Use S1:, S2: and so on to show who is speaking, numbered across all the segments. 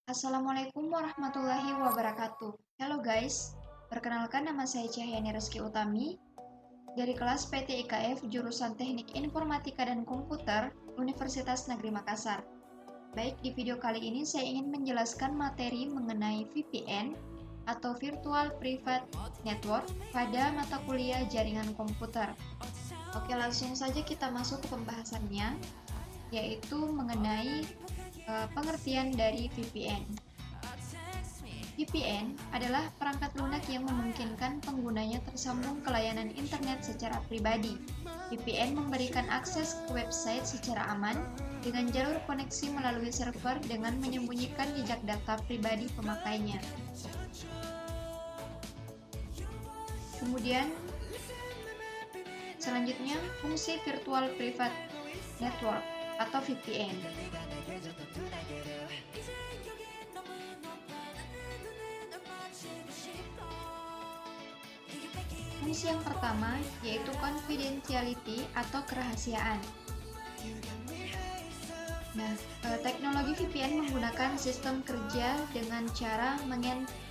S1: Assalamualaikum warahmatullahi wabarakatuh. Halo guys, perkenalkan nama saya Cahyani Reski Utami dari kelas PT IKF jurusan Teknik Informatika dan Komputer Universitas Negeri Makassar. Baik, di video kali ini saya ingin menjelaskan materi mengenai VPN atau Virtual Private Network pada mata kuliah jaringan komputer. Oke, langsung saja kita masuk ke pembahasannya, yaitu mengenai pengertian dari VPN. VPN adalah perangkat lunak yang memungkinkan penggunanya tersambung ke layanan internet secara pribadi. VPN memberikan akses ke website secara aman dengan jalur koneksi melalui server dengan menyembunyikan jejak data pribadi pemakainya. Kemudian, selanjutnya fungsi Virtual Private Network atau VPN. Fungsi yang pertama yaitu confidentiality atau kerahasiaan. Nah, teknologi VPN menggunakan sistem kerja dengan cara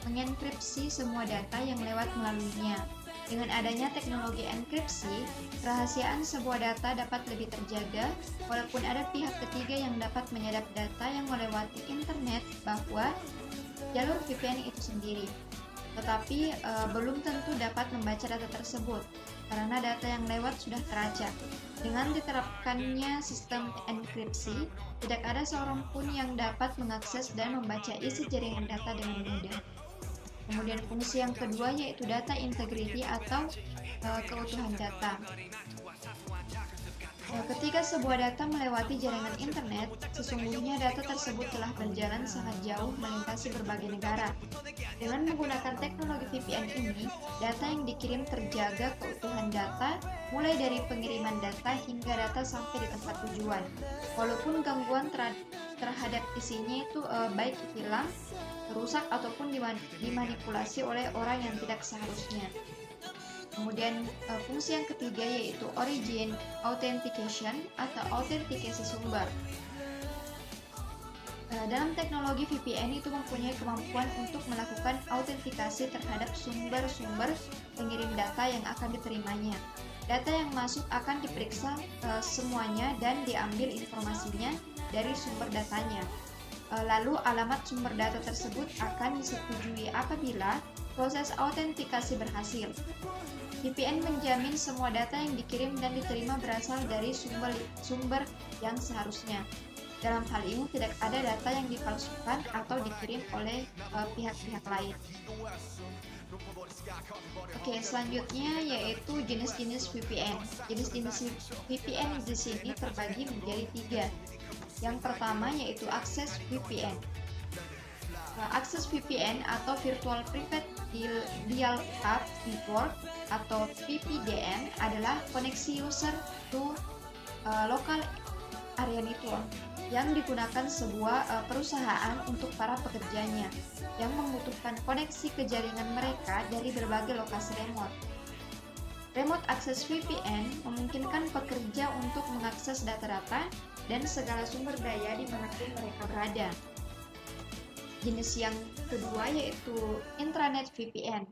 S1: mengenkripsi semua data yang lewat melaluinya. Dengan adanya teknologi enkripsi, kerahasiaan sebuah data dapat lebih terjaga walaupun ada pihak ketiga yang dapat menyadap data yang melewati internet bahwa jalur VPN itu sendiri. Tetapi belum tentu dapat membaca data tersebut karena data yang lewat sudah teracak. Dengan diterapkannya sistem enkripsi, tidak ada seorang pun yang dapat mengakses dan membaca isi jaringan data dengan mudah. Kemudian fungsi yang kedua yaitu data integrity atau keutuhan data. Ketika sebuah data melewati jaringan internet, sesungguhnya data tersebut telah berjalan sangat jauh melintasi berbagai negara. Dengan menggunakan teknologi VPN ini, data yang dikirim terjaga keutuhan data, mulai dari pengiriman data hingga data sampai di tempat tujuan. Walaupun gangguan terhadap isinya itu baik hilang, rusak ataupun dimanipulasi oleh orang yang tidak seharusnya. Kemudian fungsi yang ketiga yaitu origin authentication atau autentikasi sumber. Dalam teknologi VPN itu mempunyai kemampuan untuk melakukan autentikasi terhadap sumber-sumber pengirim data yang akan diterimanya. Data yang masuk akan diperiksa semuanya dan diambil informasinya dari sumber datanya. Lalu alamat sumber data tersebut akan disetujui apabila proses autentikasi berhasil. VPN menjamin semua data yang dikirim dan diterima berasal dari sumber yang seharusnya. Dalam hal ini tidak ada data yang dipalsukan atau dikirim oleh pihak-pihak lain. Oke, selanjutnya yaitu jenis-jenis VPN. Jenis-jenis VPN di sini terbagi menjadi 3. Yang pertama yaitu akses VPN. Akses VPN atau Virtual Private Dial-Up Network atau VPDN adalah koneksi user to local area network yang digunakan sebuah perusahaan untuk para pekerjanya yang membutuhkan koneksi ke jaringan mereka dari berbagai lokasi remote. Remote Access VPN memungkinkan pekerja untuk mengakses data-data dan segala sumber daya dimanapun mereka berada. Jenis yang kedua yaitu Intranet VPN.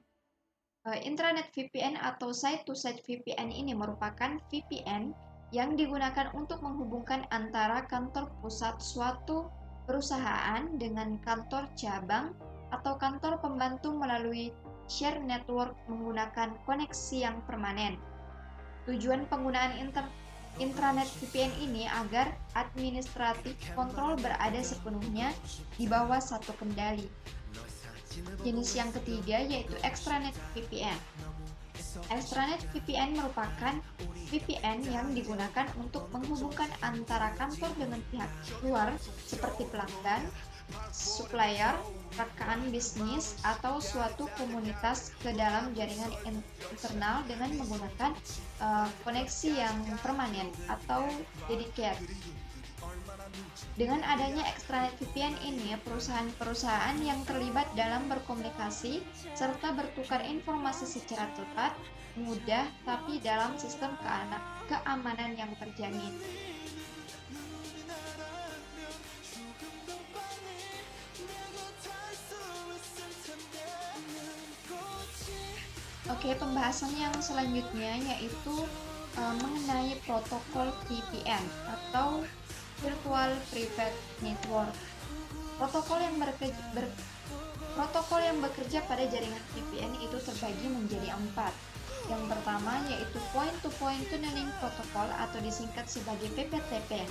S1: Intranet VPN atau Site-to-Site VPN ini merupakan VPN yang digunakan untuk menghubungkan antara kantor pusat suatu perusahaan dengan kantor cabang atau kantor pembantu melalui share network menggunakan koneksi yang permanen. Tujuan penggunaan intranet VPN ini agar administratif kontrol berada sepenuhnya di bawah satu kendali. Jenis yang ketiga yaitu Extranet VPN. Extranet VPN merupakan VPN yang digunakan untuk menghubungkan antara kantor dengan pihak luar seperti pelanggan, supplier, rekan bisnis, atau suatu komunitas ke dalam jaringan internal dengan menggunakan koneksi yang permanen atau dedicated. Dengan adanya Extranet VPN ini, perusahaan-perusahaan yang terlibat dalam berkomunikasi serta bertukar informasi secara cepat, mudah, tapi dalam sistem keamanan yang terjamin. Oke, pembahasan yang selanjutnya yaitu mengenai protokol VPN atau Virtual Private Network. Protokol yang bekerja pada jaringan VPN itu terbagi menjadi 4. Yang pertama yaitu Point-to-Point Tunneling Protocol atau disingkat sebagai PPTP.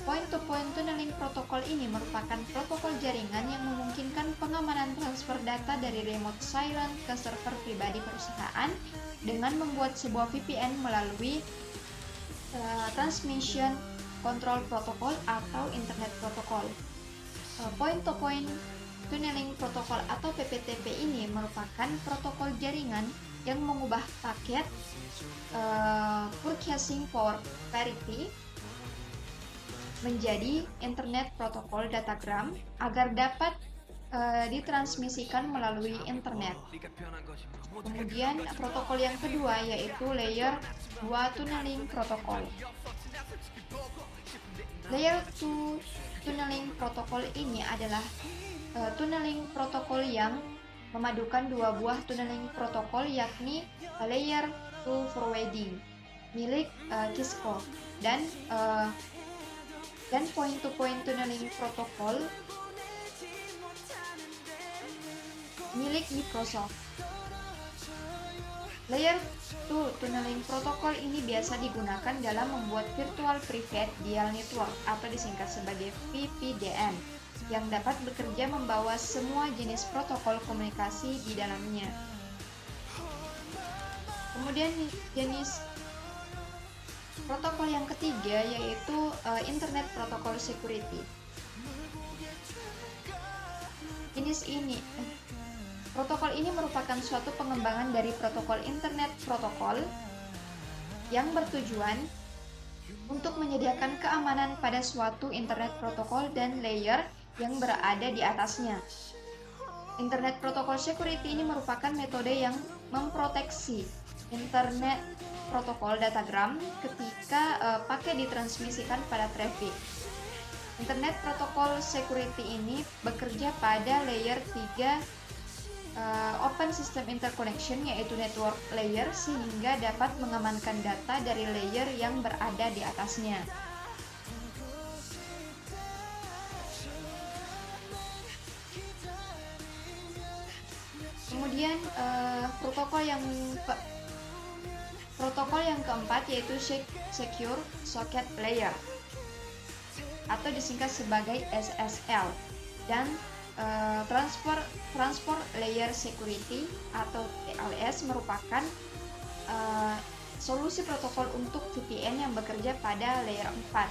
S1: Point-to-Point Tunneling Protocol ini merupakan protokol jaringan yang memungkinkan pengamanan transfer data dari remote silent ke server pribadi perusahaan dengan membuat sebuah VPN melalui Transmission Control Protocol atau Internet Protocol. Point-to-Point Tunneling Protocol atau PPTP ini merupakan protokol jaringan yang mengubah paket Purchasing Power Parity menjadi Internet Protocol Datagram agar dapat ditransmisikan melalui internet. Kemudian protokol yang kedua yaitu Layer 2 Tunneling Protocol. Layer 2 Tunneling Protocol ini adalah tunneling protokol yang memadukan dua buah tunneling protokol yakni Layer 2 Forwarding milik Cisco dan Point-to-Point Tunneling Protocol milik Microsoft. Layer 2 Tunneling Protocol ini biasa digunakan dalam membuat Virtual Private Dial Network atau disingkat sebagai VPDN yang dapat bekerja membawa semua jenis protokol komunikasi di dalamnya. Kemudian jenis protokol yang ketiga yaitu Internet Protocol Security. Protokol ini merupakan suatu pengembangan dari protokol Internet Protokol yang bertujuan untuk menyediakan keamanan pada suatu Internet Protokol dan layer yang berada di atasnya. Internet Protocol Security ini merupakan metode yang memproteksi Internet Protokol Datagram ketika paket ditransmisikan pada traffic. Internet Protocol Security ini bekerja pada layer 3 Open System Interconnection yaitu network layer sehingga dapat mengamankan data dari layer yang berada di atasnya. Kemudian protokol yang keempat yaitu Secure Socket Layer atau disingkat sebagai SSL dan Transport Layer Security atau TLS merupakan solusi protokol untuk VPN yang bekerja pada layer 4.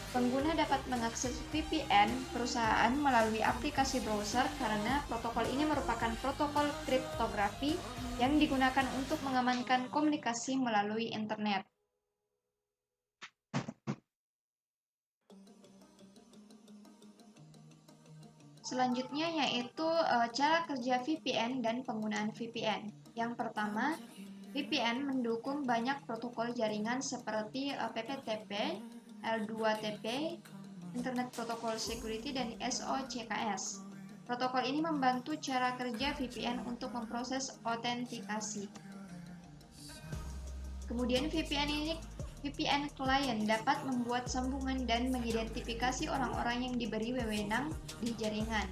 S1: Pengguna dapat mengakses VPN perusahaan melalui aplikasi browser karena protokol ini merupakan protokol kriptografi yang digunakan untuk mengamankan komunikasi melalui internet. Selanjutnya yaitu cara kerja VPN dan penggunaan VPN. Yang pertama, VPN mendukung banyak protokol jaringan seperti PPTP, L2TP, Internet Protocol Security, dan SOCKS. Protokol ini membantu cara kerja VPN untuk memproses autentikasi. Kemudian VPN client dapat membuat sambungan dan mengidentifikasi orang-orang yang diberi wewenang di jaringan.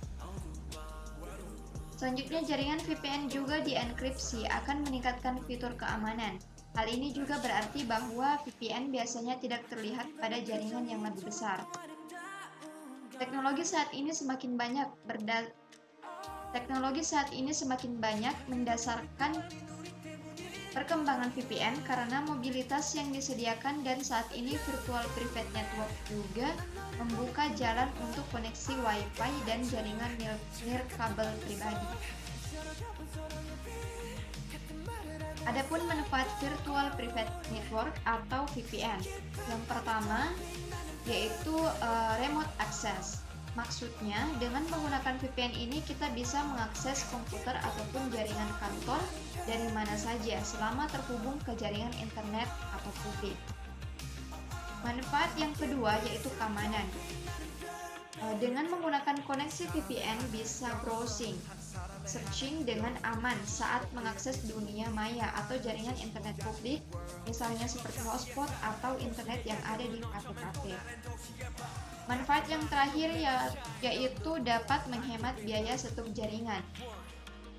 S1: Selanjutnya, jaringan VPN juga dienkripsi akan meningkatkan fitur keamanan. Hal ini juga berarti bahwa VPN biasanya tidak terlihat pada jaringan yang lebih besar. Teknologi saat ini semakin banyak mendasarkan perkembangan VPN karena mobilitas yang disediakan dan saat ini Virtual Private Network juga membuka jalan untuk koneksi Wi-Fi dan jaringan nirkabel pribadi. Adapun manfaat Virtual Private Network atau VPN. Yang pertama yaitu remote access. Maksudnya, dengan menggunakan VPN ini kita bisa mengakses komputer ataupun jaringan kantor dari mana saja selama terhubung ke jaringan internet atau publik. Manfaat yang kedua yaitu keamanan. Dengan menggunakan koneksi VPN bisa browsing, searching dengan aman saat mengakses dunia maya atau jaringan internet publik, misalnya seperti hotspot atau internet yang ada di kafe-kafe. Manfaat yang terakhir yaitu dapat menghemat biaya setup jaringan.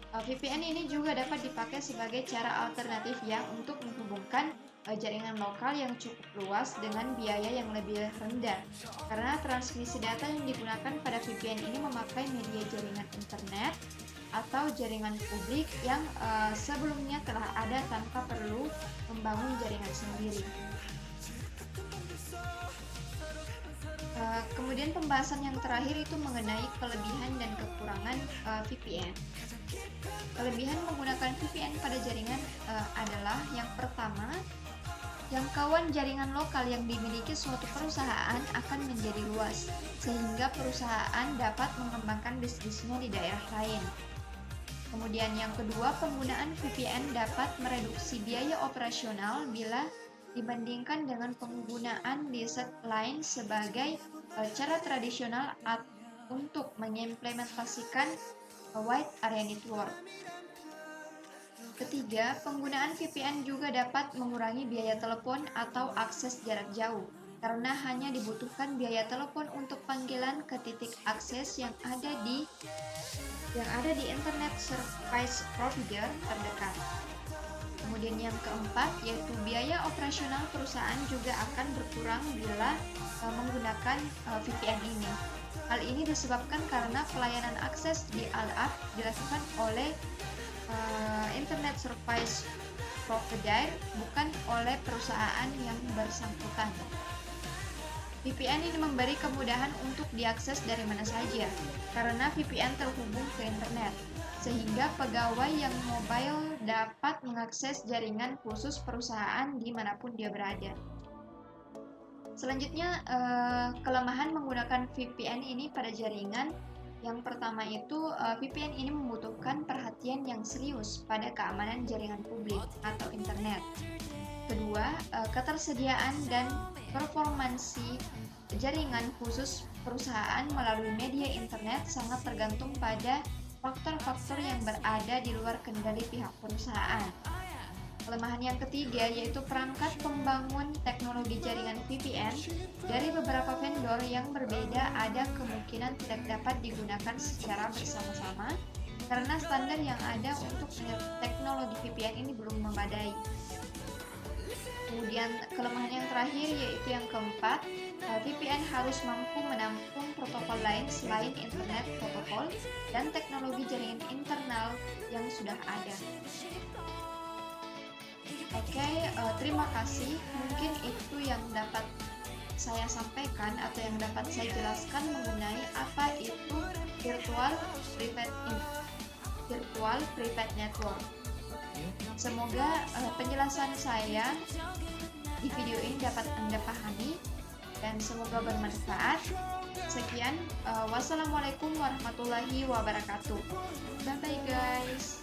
S1: VPN ini juga dapat dipakai sebagai cara alternatif untuk menghubungkan jaringan lokal yang cukup luas dengan biaya yang lebih rendah, karena transmisi data yang digunakan pada VPN ini memakai media jaringan internet atau jaringan publik yang sebelumnya telah ada tanpa perlu membangun jaringan sendiri. Kemudian pembahasan yang terakhir itu mengenai kelebihan dan kekurangan VPN. Kelebihan menggunakan VPN pada jaringan adalah yang pertama, jangkauan jaringan lokal yang dimiliki suatu perusahaan akan menjadi luas, sehingga perusahaan dapat mengembangkan bisnisnya di daerah lain. Kemudian yang kedua, penggunaan VPN dapat mereduksi biaya operasional bila dibandingkan dengan penggunaan DSL lain sebagai cara tradisional untuk mengimplementasikan wide area network. Ketiga, penggunaan VPN juga dapat mengurangi biaya telepon atau akses jarak jauh, karena hanya dibutuhkan biaya telepon untuk panggilan ke titik akses yang ada di internet service provider terdekat. Kemudian yang keempat, yaitu biaya operasional perusahaan juga akan berkurang bila menggunakan VPN ini. Hal ini disebabkan karena pelayanan akses di Al-Up dilakukan oleh internet service provider, bukan oleh perusahaan yang bersangkutan. VPN ini memberi kemudahan untuk diakses dari mana saja, karena VPN terhubung ke internet, sehingga pegawai yang mobile dapat mengakses jaringan khusus perusahaan dimanapun dia berada. Selanjutnya, kelemahan menggunakan VPN ini pada jaringan. Yang pertama itu, VPN ini membutuhkan perhatian yang serius pada keamanan jaringan publik atau internet. Kedua, ketersediaan dan performansi jaringan khusus perusahaan melalui media internet sangat tergantung pada faktor-faktor yang berada di luar kendali pihak perusahaan. Kelemahan yang ketiga yaitu perangkat pembangun teknologi jaringan VPN dari beberapa vendor yang berbeda ada kemungkinan tidak dapat digunakan secara bersama-sama karena standar yang ada untuk teknologi VPN ini belum memadai. Kemudian kelemahan yang terakhir yaitu yang keempat, VPN harus mampu menampung protokol lain selain internet protokol dan teknologi jaringan internal yang sudah ada. Oke, terima kasih. Mungkin itu yang dapat saya sampaikan atau yang dapat saya jelaskan mengenai apa itu virtual private network. Semoga penjelasan saya di video ini dapat Anda pahami dan semoga bermanfaat. Sekian, wassalamualaikum warahmatullahi wabarakatuh. Bye bye guys.